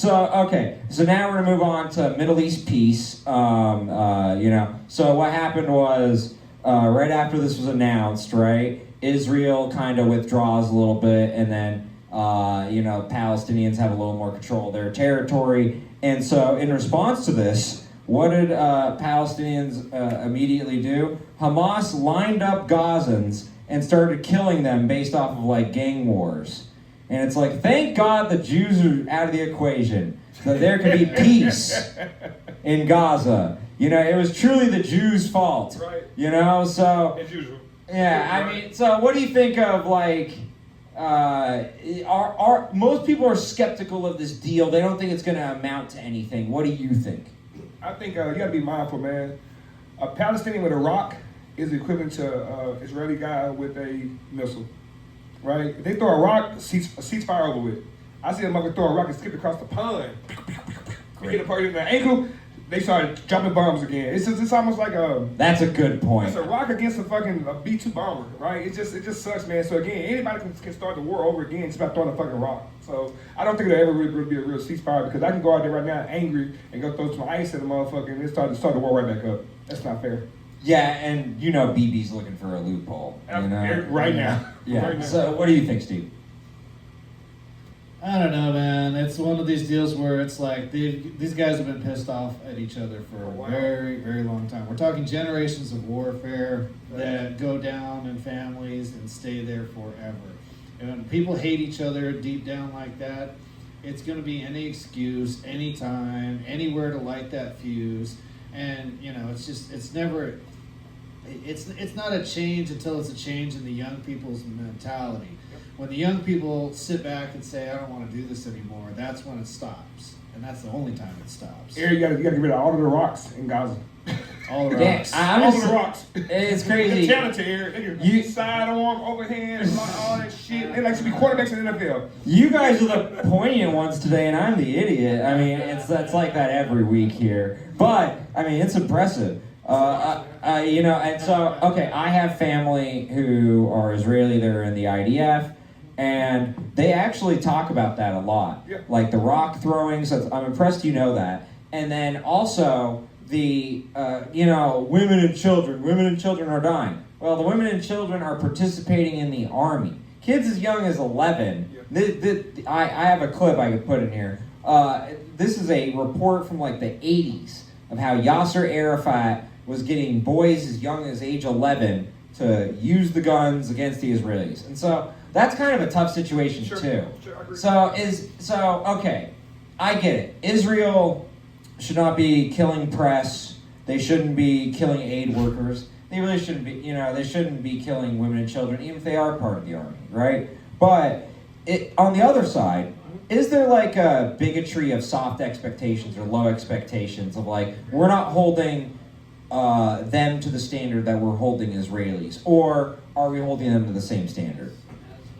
Okay. So now we're gonna move on to Middle East peace. So what happened was right after this was announced, right? Israel kind of withdraws a little bit, and then Palestinians have a little more control of their territory. And so, in response to this, what did Palestinians immediately do? Hamas lined up Gazans and started killing them based off of like gang wars. And it's like, thank God the Jews are out of the equation, so there can be peace in Gaza. It was truly the Jews' fault. Right. So. As usual. Yeah, I mean, so what do you think of like? Are most people are skeptical of this deal? They don't think it's going to amount to anything. What do you think? I think you got to be mindful, man. A Palestinian with a rock is equivalent to an Israeli guy with a missile. Right? If they throw a rock, ceasefire over with. I see a mother throw a rock and skip across the pond. They get a party in the ankle, they started dropping bombs again. It's almost like a... That's a good point. It's a rock against a fucking B-2 bomber, right? It just sucks, man. So again, anybody can start the war over again just by throwing a fucking rock. So I don't think there'll ever really be a real ceasefire, because I can go out there right now angry and go throw some ice at the motherfucker and then start the war right back up. That's not fair. Yeah, and BB's looking for a loophole. Right now. Yeah. Right now. So what do you think, Steve? I don't know, man. It's one of these deals where it's like these guys have been pissed off at each other for a very, very long time. We're talking generations of warfare that go down in families and stay there forever. And when people hate each other deep down like that, it's going to be any excuse, anytime, anywhere to light that fuse. And it's not a change until it's a change in the young people's mentality. When the young people sit back and say, I don't want to do this anymore, that's when it stops. And that's the only time it stops. Eric, you gotta get rid of all of the rocks in Gaza. All the rocks. Yeah, all of the rocks. It's crazy. They're talented, Eric. They can sidearm, overhand, all that shit. They like to be quarterbacks in the NFL. You guys are the poignant ones today, and I'm the idiot. I mean, it's like that every week here. But, I mean, it's impressive. And so, okay, I have family who are Israeli. They're in the IDF. And they actually talk about that a lot. Yeah. Like the rock throwing, so I'm impressed you know that. And then also the, women and children are dying. Well, the women and children are participating in the army. Kids as young as 11. Yeah. I have a clip I could put in here. This is a report from like the 80s of how Yasser Arafat was getting boys as young as age 11 to use the guns against the Israelis. And so that's kind of a tough situation too. Sure, I agree. So okay, I get it. Israel should not be killing press. They shouldn't be killing aid workers. They really shouldn't be. They shouldn't be killing women and children, even if they are part of the army, right? But on the other side, is there like a bigotry of soft expectations or low expectations of like we're not holding them to the standard that we're holding Israelis, or are we holding them to the same standard?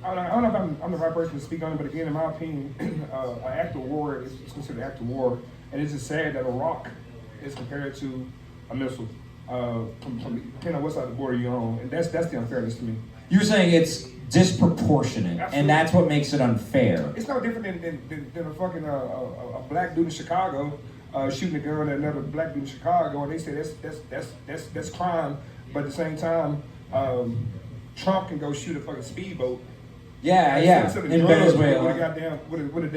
I don't know if I'm the right person to speak on it, but again, in my opinion, an act of war is considered an act of war, and it's just sad that a rock is compared to a missile, depending on what side of the border you're on, and that's the unfairness to me. You're saying it's disproportionate, Absolutely. and that's what makes it unfair. It's no different than a fucking a black dude in Chicago shooting a gun at another black dude in Chicago, and they say that's crime, but at the same time, Trump can go shoot a fucking speedboat. Yeah. In Venezuela. With a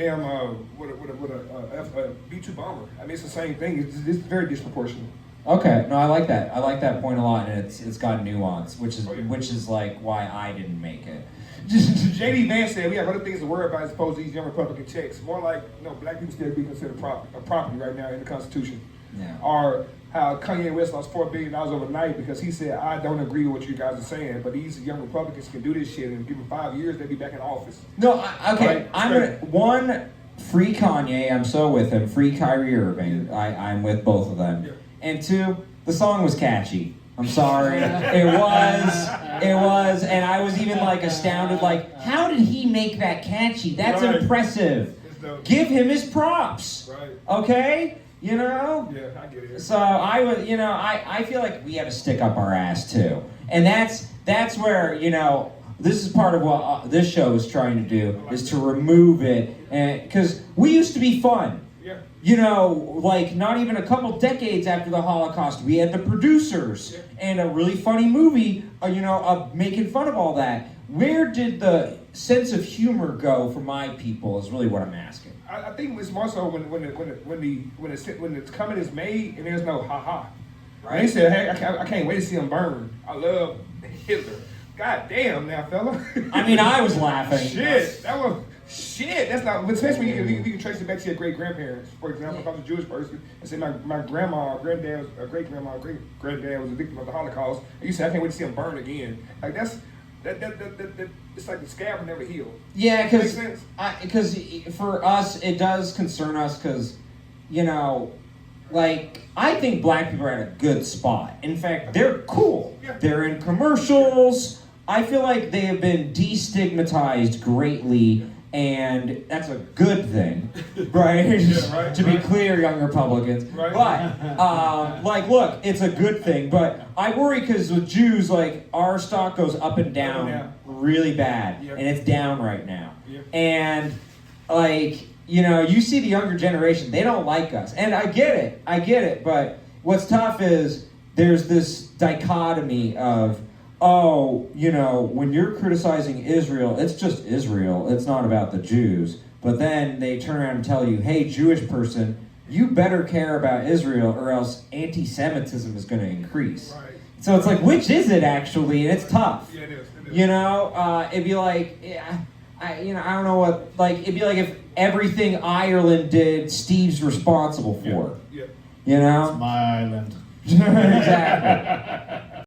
B-2 bomber. I mean, it's the same thing. It's very disproportionate. Okay, no, I like that. I like that point a lot, and it's got nuance, which is like why I didn't make it. J.D. Vance said we have other things to worry about as opposed to these young Republican checks. More like, black people still be considered a property right now in the Constitution. Yeah. Or how Kanye West lost $4 billion overnight because he said, I don't agree with what you guys are saying, but these young Republicans can do this shit, and give them 5 years, they'll be back in office. No, okay, Right? I'm gonna free Kanye. I'm so with him. Free Kyrie Irving. Yeah. I'm with both of them. Yeah. And two, the song was catchy. I'm sorry. It was, and I was even like astounded. Like, how did he make that catchy? That's Right. impressive. Give him his props. Right. Okay. Yeah, I get it. So I feel like we have to stick up our ass too, and that's where this is part of what this show is trying to do, is to remove it, and because we used to be fun. Yeah. You know, like not even a couple decades after the Holocaust, we had The Producers and a really funny movie, making fun of all that. Where did the sense of humor go for my people is really what I'm asking. I think it's more so when the comment is made and there's no ha-ha. Right? They said, hey, I can't wait to see him burn. I love Hitler. God damn now, fella. I mean, I was laughing. Shit, that's not, especially when you can trace it back to your great-grandparents. For example, if I was a Jewish person and say my grandma, granddad, great-grandma, great-granddad was a victim of the Holocaust, and you say, I can't wait to see him burn again. Like, that it's like the scab will never heal. Yeah, because for us, it does concern us because, like, I think black people are at a good spot. In fact, they're cool. Yeah. They're in commercials. I feel like they have been destigmatized greatly, and that's a good thing, right? Yeah, right, to be clear, young Republicans. Right. But, look, it's a good thing. But I worry because with Jews, like, our stock goes up and down really bad, Yep. and it's down right now. Yep. And, like, you see the younger generation, they don't like us. And I get it, but what's tough is there's this dichotomy of, when you're criticizing Israel, it's just Israel. It's not about the Jews. But then they turn around and tell you, hey, Jewish person, you better care about Israel or else anti-Semitism is going to increase. Right. So it's like, which is it actually? And it's tough. Yeah, it is. It'd be like, I don't know what, like, it'd be like if everything Ireland did, Steve's responsible for. Yeah. It's my island. Exactly.